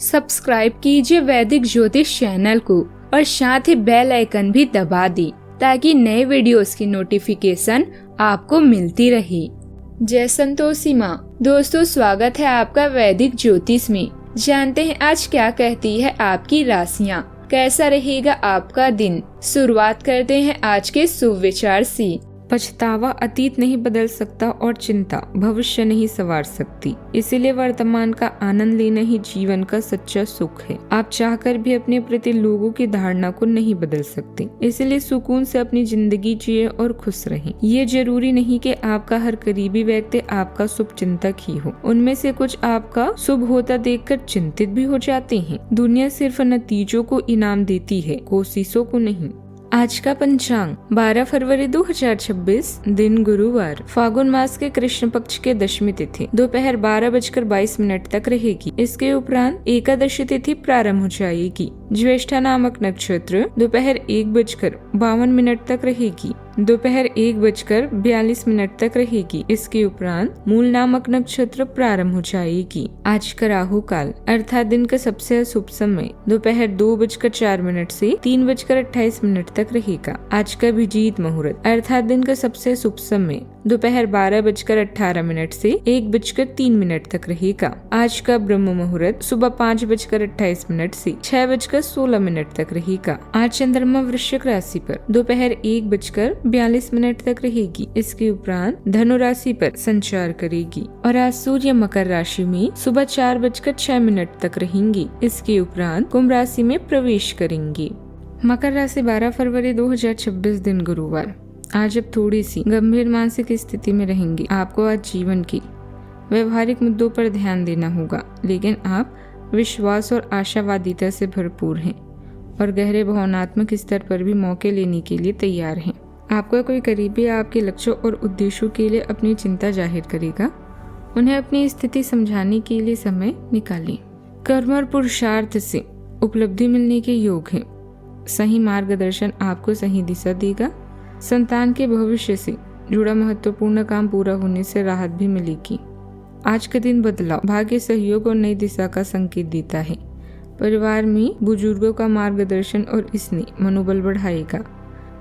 Subscribe कीजिए वैदिक ज्योतिष चैनल को और साथ ही बेल आइकन भी दबा दी ताकि नए वीडियोस की नोटिफिकेशन आपको मिलती रहे। जय संतोषी माँ। दोस्तों, स्वागत है आपका वैदिक ज्योतिष में। जानते हैं आज क्या कहती है आपकी राशियाँ, कैसा रहेगा आपका दिन। शुरुआत करते हैं आज के शुभ विचार से। पछतावा अतीत नहीं बदल सकता और चिंता भविष्य नहीं संवार सकती, इसीलिए वर्तमान का आनंद लेना ही जीवन का सच्चा सुख है। आप चाहकर भी अपने प्रति लोगों की धारणा को नहीं बदल सकते, इसलिए सुकून से अपनी जिंदगी जिए और खुश रहें। ये जरूरी नहीं कि आपका हर करीबी व्यक्ति आपका शुभ चिंतक ही हो, उनमें से कुछ आपका शुभ होता देखकर चिंतित भी हो जाते हैं। दुनिया सिर्फ नतीजों को इनाम देती है, कोशिशों को नहीं। आज का पंचांग 12 फरवरी 2026, दिन गुरुवार। फागुन मास के कृष्ण पक्ष के दशमी तिथि दोपहर 12:22 तक रहेगी। इसके उपरांत एकादशी तिथि प्रारंभ हो जाएगी। ज्येष्ठा नामक नक्षत्र दोपहर 1:52 तक रहेगी। दोपहर 1:42 तक रहेगी। इसके उपरांत मूल नामक नक्षत्र प्रारंभ हो जाएगी। आज का राहु काल अर्थात दिन का सबसे अशुभ समय दोपहर 2:04 से 3:28 तक रहेगा। आज का अभिजीत मुहूर्त अर्थात दिन का सबसे शुभ समय दोपहर 12:18 से 1:03 तक रहेगा। आज का ब्रह्म मुहूर्त सुबह 5:28 से 6:16 तक रहेगा। आज चंद्रमा वृश्चिक राशि पर दोपहर 1:42 तक रहेगी। इसके उपरांत धनु राशि पर संचार करेगी और आज सूर्य मकर राशि में सुबह 4:06 तक रहेंगी। इसके उपरांत कुंभ राशि में प्रवेश करेंगी। मकर राशि 12 फरवरी 2026, दिन गुरुवार। आज अब थोड़ी सी गंभीर मानसिक स्थिति में रहेंगी। आपको आज जीवन की व्यवहारिक मुद्दों पर ध्यान देना होगा, लेकिन आप विश्वास और आशावादिता से भरपूर हैं और गहरे भावनात्मक स्तर पर भी मौके लेने के लिए तैयार हैं। आपका कोई करीबी आपके लक्ष्यों और उद्देश्यों के लिए अपनी चिंता जाहिर करेगा। उन्हें अपनी स्थिति समझाने के लिए समय निकालें। कर्म और पुरुषार्थ से उपलब्धि मिलने के योग हैं। सही मार्गदर्शन आपको सही दिशा देगा। संतान के भविष्य से जुड़ा महत्वपूर्ण काम पूरा होने से राहत भी मिलेगी। आज का दिन बदलाव, भाग्य, सहयोग और नई दिशा का संकेत देता है। परिवार में बुजुर्गों का मार्गदर्शन और स्नेह मनोबल बढ़ाएगा।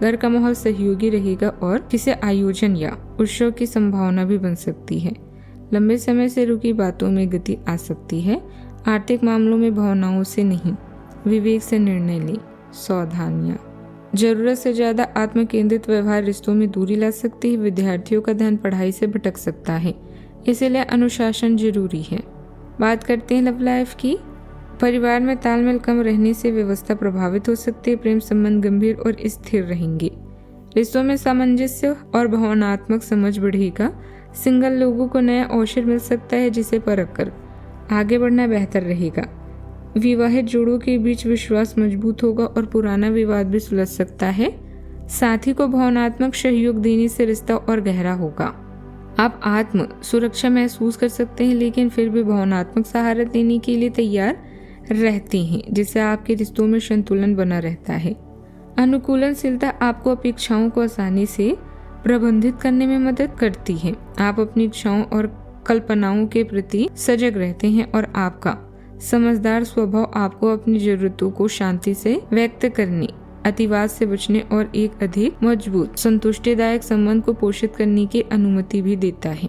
घर का माहौल सहयोगी रहेगा और किसी आयोजन या उत्सव की संभावना भी बन सकती है। लंबे समय से रुकी बातों में गति आ सकती है। आर्थिक मामलों में भावनाओं से नहीं, विवेक से निर्णय लें। सावधानियां, जरूरत से ज्यादा आत्म केंद्रित व्यवहार रिश्तों में दूरी ला सकती है। विद्यार्थियों का ध्यान पढ़ाई से भटक सकता है, इसलिए अनुशासन जरूरी है। बात करते हैं लव लाइफ की। परिवार में तालमेल कम रहने से व्यवस्था प्रभावित हो सकती है। प्रेम संबंध गंभीर और स्थिर रहेंगे। रिश्तों में सामंजस्य और भावनात्मक समझ बढ़ेगा। सिंगल लोगों को नया अवसर मिल सकता है, जिसे परख कर आगे बढ़ना बेहतर रहेगा। विवाहित जोड़ों के बीच विश्वास मजबूत होगा और पुराना विवाद भी सुलझ सकता है। साथी को भावनात्मक सहयोग देने से रिश्ता और गहरा होगा। आप आत्म सुरक्षा महसूस कर सकते हैं, लेकिन फिर भी भावनात्मक सहारा देने के लिए तैयार रहते हैं, जिससे आपके रिश्तों में संतुलन बना रहता है। अनुकूलनशीलता आपको अपेक्षाओं को आसानी से प्रबंधित करने में मदद करती है। आप अपनी इच्छाओं और कल्पनाओं के प्रति सजग रहते हैं और आपका समझदार स्वभाव आपको अपनी जरूरतों को शांति से व्यक्त करने, अतिवाद से बचने और एक अधिक मजबूत संतुष्टिदायक संबंध को पोषित करने की अनुमति भी देता है।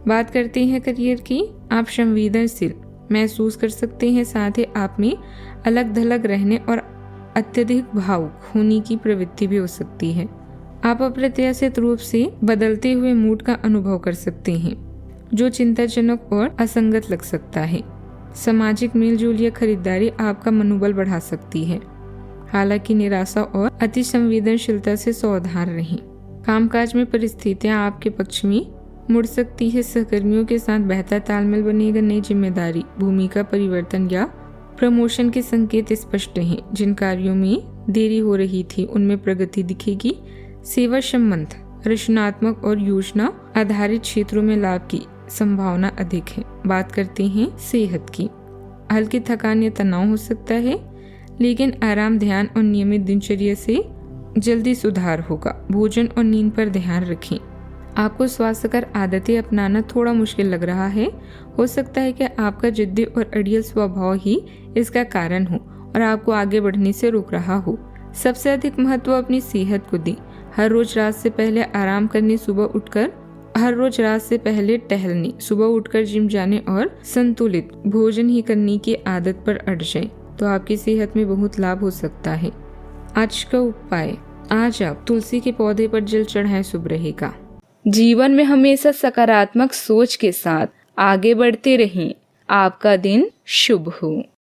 बात करते हैं करियर की। आप संवेदनशील महसूस कर सकते हैं, साथ ही आप में अलग थलग रहने और अत्यधिक भावुक होने की प्रवृत्ति भी हो सकती है। आप अप्रत्याशित रूप से बदलते हुए मूड का अनुभव कर सकते हैं, जो चिंताजनक और असंगत लग सकता है। सामाजिक मेलजोल या खरीदारी आपका मनोबल बढ़ा सकती है। हालांकि निराशा और अति संवेदनशीलता से सावधान रहें। कामकाज में परिस्थितियां आपके पक्ष में मुड़ सकती है। सहकर्मियों के साथ बेहतर तालमेल बनेगा। नई जिम्मेदारी, भूमिका परिवर्तन या प्रमोशन के संकेत स्पष्ट हैं। जिन कार्यों में देरी हो रही थी उनमें प्रगति दिखेगी। सेवा संबंध, रचनात्मक और योजना आधारित क्षेत्रों में लाभ की संभावना अधिक है। बात करते हैं सेहत की। हल्की थकान या तनाव हो सकता है, लेकिन आराम, ध्यान और नियमित दिनचर्या से जल्दी सुधार होगा। भोजन और नींद पर ध्यान रखें। आपको स्वास्थ्यकर आदतें अपनाना थोड़ा मुश्किल लग रहा है। हो सकता है कि आपका जिद्दी और अड़ियल स्वभाव ही इसका कारण हो और आपको आगे बढ़ने से रोक रहा हो। सबसे अधिक महत्व अपनी सेहत को दें। हर रोज रात से पहले आराम करने, हर रोज रात से पहले टहलने, सुबह उठकर जिम जाने और संतुलित भोजन ही करने की आदत पर अड़ जाए तो आपकी सेहत में बहुत लाभ हो सकता है। आज का उपाय, आज आप तुलसी के पौधे पर जल चढ़ाएं, शुभ रहेगा। जीवन में हमेशा सकारात्मक सोच के साथ आगे बढ़ते रहें। आपका दिन शुभ हो।